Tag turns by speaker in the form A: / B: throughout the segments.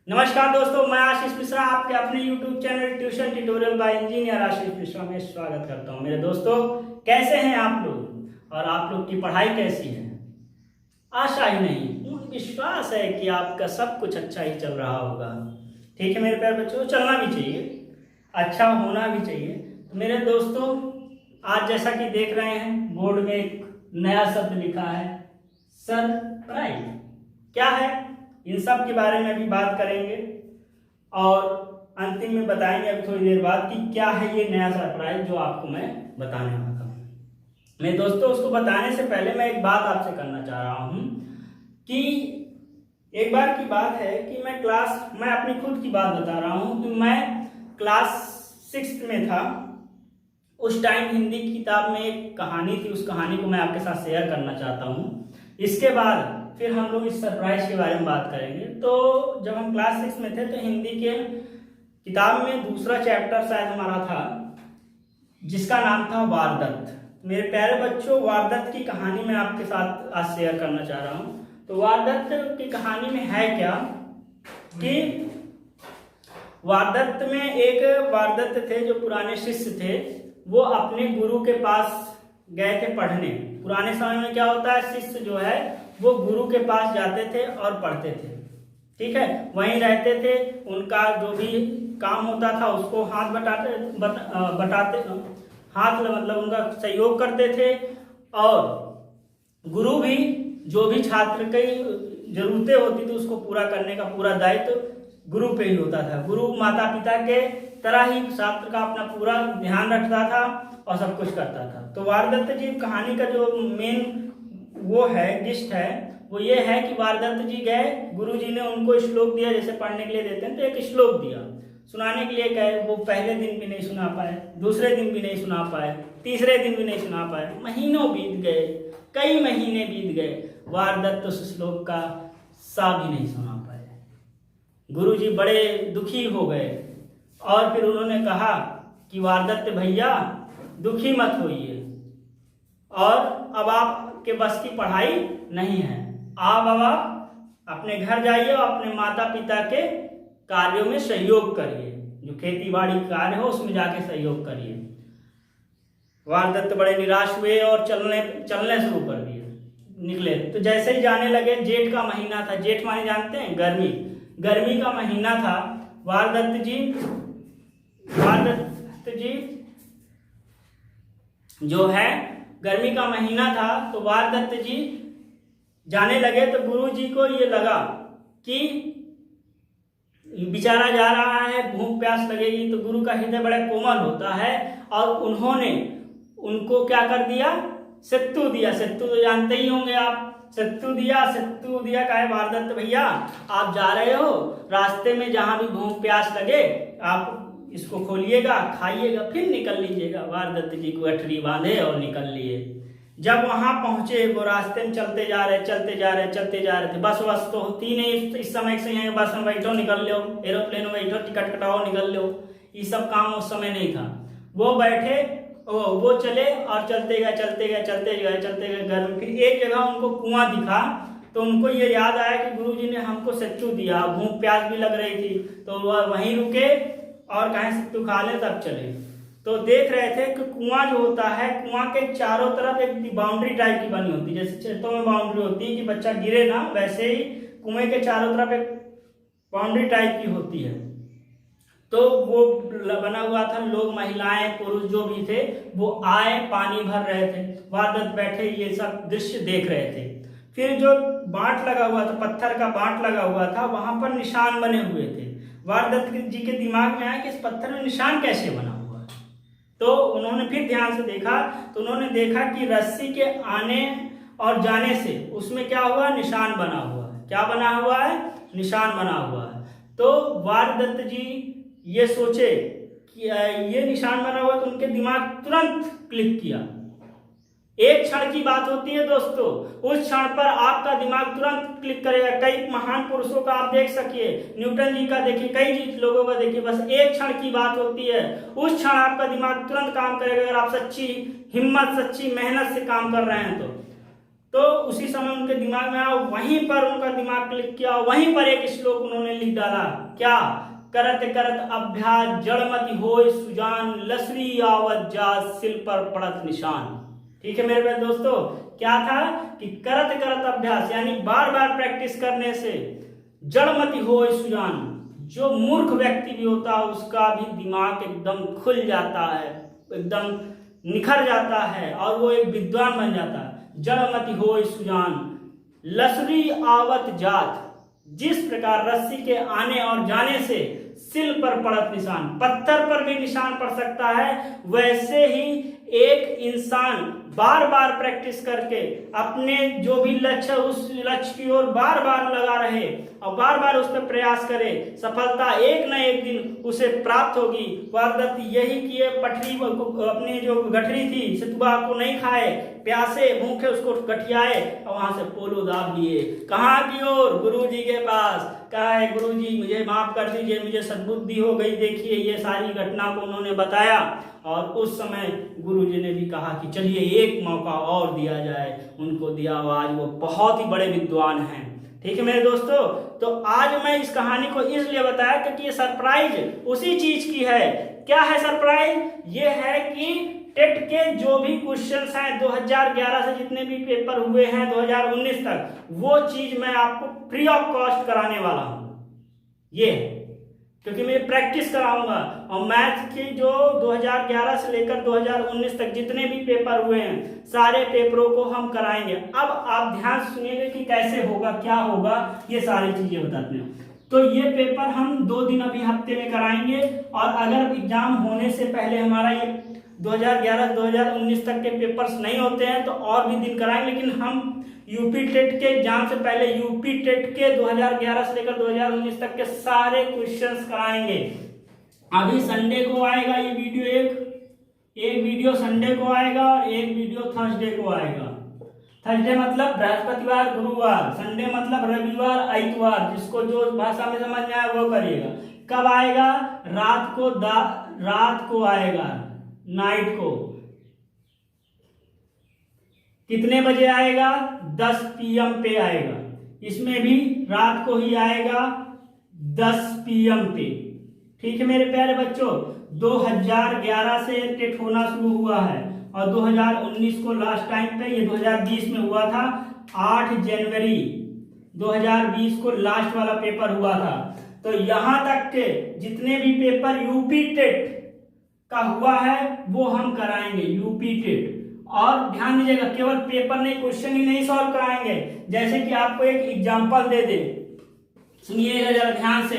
A: नमस्कार दोस्तों, मैं आशीष मिश्रा आपके अपने YouTube channel tuition tutorial by engineer Ashish Mishra में स्वागत करता हूं। मेरे दोस्तों, कैसे हैं आप लोग और आप लोग की पढ़ाई कैसी है? आशा ही नहीं, पूर्ण विश्वास है कि आपका सब कुछ अच्छा ही चल रहा होगा। ठीक है मेरे प्यारे बच्चों, चलना भी चाहिए, अच्छा होना भी चाहिए। तो मेरे दोस्तों, आज जैसा कि देख रहे हैं बोर्ड में एक नया शब्द लिखा है, सरप्राइज। क्या है, इन सब के बारे में भी बात करेंगे और अंतिम में बताएंगे अभी थोड़ी देर बाद कि क्या है ये नया सरप्राइज जो आपको मैं बताने वाला हूँ। मेरे दोस्तों, उसको बताने से पहले मैं एक बात आपसे करना चाह रहा हूँ कि एक बार की बात है कि मैं अपनी खुद की बात बता रहा हूँ कि मैं क्लास 6 में था। उस टाइम हिंदी की किताब में एक कहानी थी, उस कहानी को मैं आपके साथ शेयर करना चाहता हूँ। इसके बाद फिर हम लोग इस सरप्राइज के बारे में बात करेंगे। तो जब हम क्लास 6 में थे तो हिंदी के किताब में दूसरा चैप्टर शायद हमारा था जिसका नाम था वारदत्त। मेरे प्यारे बच्चों, वारदत्त की कहानी मैं आपके साथ आज शेयर करना चाह रहा हूँ। तो वारदत्त की कहानी में है क्या कि वारदत्त में एक वारदत्त थे जो पुराने शिष्य थे। वो अपने गुरु के पास गए थे पढ़ने। पुराने समय में क्या होता है, शिष्य जो है वो गुरु के पास जाते थे और पढ़ते थे। ठीक है, वहीं रहते थे, उनका जो भी काम होता था उसको हाथ बटाते हाथ मतलब उनका सहयोग करते थे। और गुरु भी जो भी छात्र की जरूरतें होती थी उसको पूरा करने का पूरा दायित्व गुरु पे ही होता था। गुरु माता पिता के तरह ही छात्र का अपना पूरा ध्यान रखता था और सब कुछ करता था। तो वारदत्त जी कहानी का जो मेन वो है गिस्ट है वो ये है कि वारदत्त जी गए, गुरुजी ने उनको श्लोक दिया, जैसे पढ़ने के लिए देते हैं तो एक श्लोक दिया, सुनाने के लिए गए। वो पहले दिन भी नहीं सुना पाए, दूसरे दिन भी नहीं सुना पाए, तीसरे दिन भी नहीं सुना पाए। महीनों बीत गए, कई महीने बीत गए, वारदत्त उस श्लोक का सा भी नहीं सुना पाए। गुरुजी बड़े दुखी हो गए और फिर उन्होंने कहा कि वारदत्त भैया दुखी मत होइए, और अब आपके बस की पढ़ाई नहीं है। आप अपने घर जाइए और अपने माता पिता के कार्यों में सहयोग करिए, जो खेती बाड़ी कार्य हो उसमें जाके सहयोग करिए। वारदत्त बड़े निराश हुए और चलने शुरू कर दिए, निकले। तो जैसे ही जाने लगे, जेठ का महीना था, जेठ माने जानते हैं गर्मी का महीना था। वारदत्त जी जो है गर्मी का महीना था, तो वारदत्त जी जाने लगे। तो गुरु जी को ये लगा कि बेचारा जा रहा है, भूख प्यास लगेगी। तो गुरु का हृदय बड़ा कोमल होता है और उन्होंने उनको क्या कर दिया, सत्तू दिया। सत्तू तो जानते ही होंगे आप, सत्तू दिया कहे वारदत्त भैया आप जा रहे हो, रास्ते में जहां भी भूख प्यास लगे आप इसको खोलिएगा, खाइएगा, फिर निकल लीजिएगा। वारदत्त जी को गठरी बांधे और निकल लिए। जब वहां पहुंचे, वो रास्ते में चलते जा रहे थे। बस तो होती नहीं इस समय से, यहाँ बस में बैठो निकल लो, एरोप्लेन में बैठो टिकट कटाओ निकल लो, ये सब काम उस समय नहीं था। वो बैठे, वो चले और चलते गए घर। फिर एक जगह उनको कुआं दिखा, तो उनको ये याद आया कि गुरुजी ने हमको सत्तू दिया, भूख प्यास भी लग रही थी, तो वह वहीं रुके और कहीं सत्तू खा ले तब चले। तो देख रहे थे कि कुआं जो होता है, कुआं के चारों तरफ एक बाउंड्री टाइप की बनी होती है, जैसे खेतों में बाउंड्री होती है कि बच्चा गिरे ना, वैसे ही कुएं के चारों तरफ एक बाउंड्री टाइप की होती है। तो वो बना हुआ था, लोग महिलाएं पुरुष जो भी थे वो आए, पानी भर रहे थे, वारदत्त बैठे ये सब दृश्य देख रहे थे। फिर जो बाट लगा हुआ था, पत्थर का बाट लगा हुआ था, वहां पर निशान बने हुए थे। वारदत्त जी के दिमाग में आया कि इस पत्थर में निशान कैसे बना हुआ है। तो उन्होंने फिर ध्यान से देखा, तो उन्होंने देखा कि रस्सी के आने और जाने से उसमें क्या हुआ, निशान बना हुआ है। क्या बना हुआ है, निशान बना हुआ है। तो वारदत्त जी ये सोचे कि ये निशान बना हुआ, तो उनके दिमाग तुरंत क्लिक किया। एक क्षण की बात होती है दोस्तों, उस क्षण पर आपका दिमाग तुरंत क्लिक करेगा। कई महान पुरुषों का आप देख सकिए, न्यूटन जी का देखिए, कई लोगों का देखिए, बस एक क्षण की बात होती है, उस क्षण आपका दिमाग तुरंत काम करेगा अगर आप सच्ची हिम्मत, सच्ची मेहनत से काम कर रहे हैं। तो तो उसी समय उनके दिमाग में आया, वहीं पर उनका दिमाग क्लिक किया, वहीं पर एक श्लोक उन्होंने लिख डाला, क्या? करत करत अभ्यास जड़मति होय सुजान, लसरी आवत जात सिल पर पड़त निशान। ठीक है मेरे प्यारे दोस्तों, क्या था कि करत करत अभ्यास यानी बार बार प्रैक्टिस करने से जड़मति होय सुजान, जो मूर्ख व्यक्ति भी होता है उसका भी दिमाग एकदम खुल जाता है, एकदम निखर जाता है और वो एक विद्वान बन जाता है। जड़मति होय सुजान, लसरी आवत जात, जिस प्रकार रस्सी के आने और जाने से सिल पर पड़त निशान, पत्थर पर भी निशान पड़ सकता है, वैसे ही एक इंसान बार बार प्रैक्टिस करके अपने जो भी लक्ष्य उस लक्ष्य की ओर बार बार लगा रहे और बार बार उस पर प्रयास करे, सफलता एक न एक दिन उसे प्राप्त होगी। वारदत्त यही किए, पटरी अपनी जो गठरी थी सितुआ को नहीं खाए, प्यासे भूखे उसको गठियाए और वहां से पोलो दाब लिए। कहाँ की ओर? गुरु जी के पास। कहा है गुरु जी मुझे माफ कर दीजिए, मुझे सद्बुद्धि हो गई। देखिए ये सारी घटना को उन्होंने बताया और उस समय गुरु जी ने भी कहा कि चलिए एक मौका और दिया जाए, उनको दिया। आज वो बहुत ही बड़े विद्वान हैं। ठीक है मेरे दोस्तों, तो आज मैं इस कहानी को इसलिए बताया क्योंकि ये सरप्राइज उसी चीज की है। क्या है सरप्राइज? ये है कि टेट के जो भी क्वेश्चंस हैं 2011 से जितने भी पेपर हुए हैं 2019 तक, वो चीज मैं आपको फ्री ऑफ कॉस्ट कराने वाला हूं। ये क्योंकि मैं प्रैक्टिस कराऊंगा और मैथ की जो 2011 से लेकर 2019 तक जितने भी पेपर हुए हैं सारे पेपरों को हम कराएंगे। अब आप ध्यान से सुनिएगा कि कैसे होगा, क्या होगा, ये सारी चीजें बताते हैं। तो ये पेपर हम 2 दिन अभी हफ्ते में कराएंगे और अगर एग्जाम होने से पहले हमारा ये 2011-2019 तक के पेपर्स नहीं होते हैं तो और भी दिन कराएंगे, लेकिन हम यूपी टेट के एग्जाम से पहले यूपी टेट के 2011 से लेकर 2019 तक के सारे क्वेश्चंस कराएंगे। अभी संडे को आएगा ये वीडियो, एक वीडियो संडे को आएगा और एक वीडियो थर्सडे को आएगा। थर्सडे मतलब बृहस्पतिवार गुरुवार, संडे मतलब रविवार इतवार, जिसको जो भाषा में समझ में आए वो करिएगा। कब आएगा? रात को आएगा, नाइट को। कितने बजे आएगा? 10 PM पे आएगा। इसमें भी रात को ही आएगा 10 PM पे। ठीक है मेरे प्यारे बच्चों, 2011 से टेट होना शुरू हुआ है और 2019 को लास्ट टाइम पे, ये 2020 में हुआ था। 8 जनवरी 2020 को लास्ट वाला पेपर हुआ था। तो यहां तक के जितने भी पेपर यूपी टेट का हुआ है वो हम कराएंगे, यूपी टेट। और ध्यान दीजिएगा, केवल पेपर नहीं, क्वेश्चन ही नहीं सॉल्व कराएंगे। जैसे कि आपको एक एग्जांपल दे दे, सुनिएगा जरा ध्यान से।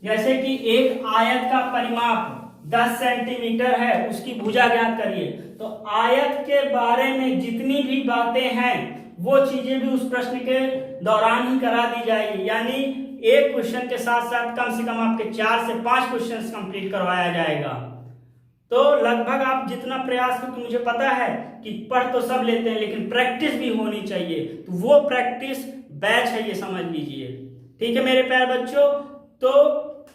A: जैसे कि एक आयत का परिमाप 10 सेंटीमीटर है, उसकी भुजा ज्ञात करिए। तो आयत के बारे में जितनी भी बातें हैं वो चीजें भी उस प्रश्न के दौरान ही करा दी जाएगी। यानी एक क्वेश्चन के साथ साथ कम से कम आपके 4 से 5 क्वेश्चन कंप्लीट करवाया जाएगा। तो लगभग आप जितना प्रयास, क्योंकि मुझे पता है कि पढ़ तो सब लेते हैं लेकिन प्रैक्टिस भी होनी चाहिए, तो वो प्रैक्टिस बैच है, ये समझ लीजिए। ठीक है मेरे प्यारे बच्चों, तो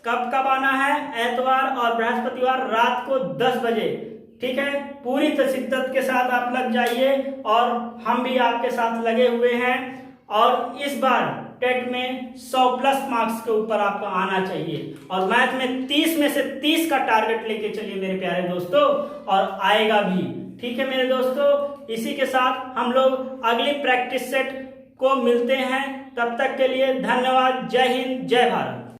A: कब कब आना है? एतवार और बृहस्पतिवार रात को 10 बजे। ठीक है, पूरी शिद्दत के साथ आप लग जाइए और हम भी आपके साथ लगे हुए हैं। और इस बार टेट में 100+ मार्क्स के ऊपर आपको आना चाहिए और मैथ में 30 में से 30 का टारगेट लेके चलिए मेरे प्यारे दोस्तों, और आएगा भी। ठीक है मेरे दोस्तों, इसी के साथ हम लोग अगली प्रैक्टिस सेट को मिलते हैं। तब तक के लिए धन्यवाद। जय हिंद, जय भारत।